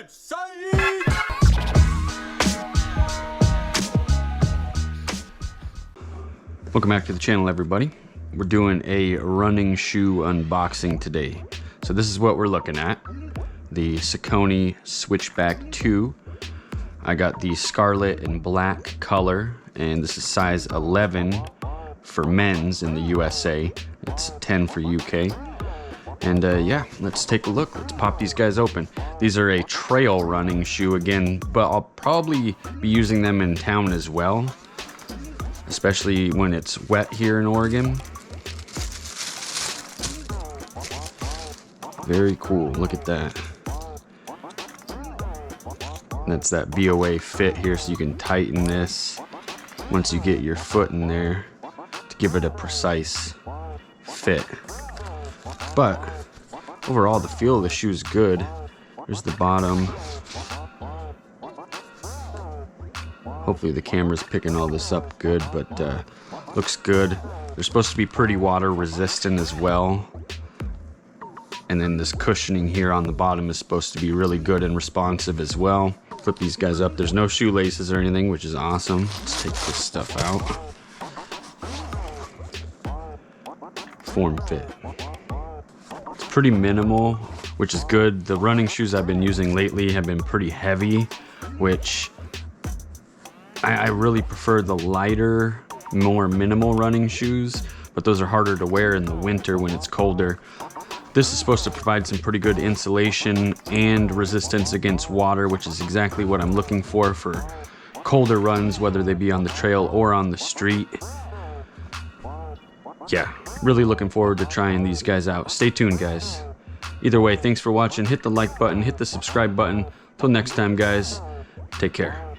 Get sight! Welcome back to the channel, everybody. We're doing a running shoe unboxing today. So this is what we're looking at. The Saucony Switchback 2. I got the scarlet and black color, and this is size 11 for men's in the USA. It's 10 for UK. And yeah, let's take a look. Let's pop these guys open. These are a trail running shoe again, but I'll probably be using them in town as well, especially when it's wet here in Oregon. Very cool, look at that. That's that BOA fit here, so you can tighten this once you get your foot in there to give it a precise fit. But overall, the feel of the shoe is good. There's the bottom. Hopefully the camera's picking all this up good, but looks good. They're supposed to be pretty water resistant as well. And then this cushioning here on the bottom is supposed to be really good and responsive as well. Flip these guys up. There's no shoelaces or anything, which is awesome. Let's take this stuff out. Form fit. It's pretty minimal, which is good. The running shoes I've been using lately have been pretty heavy, which I really prefer the lighter, more minimal running shoes, but those are harder to wear in the winter when it's colder. This is supposed to provide some pretty good insulation and resistance against water, which is exactly what I'm looking for colder runs, whether they be on the trail or on the street. Yeah, really looking forward to trying these guys out. Stay tuned, guys. Either way, thanks for watching. Hit the like button, hit the subscribe button. Till next time, guys, take care.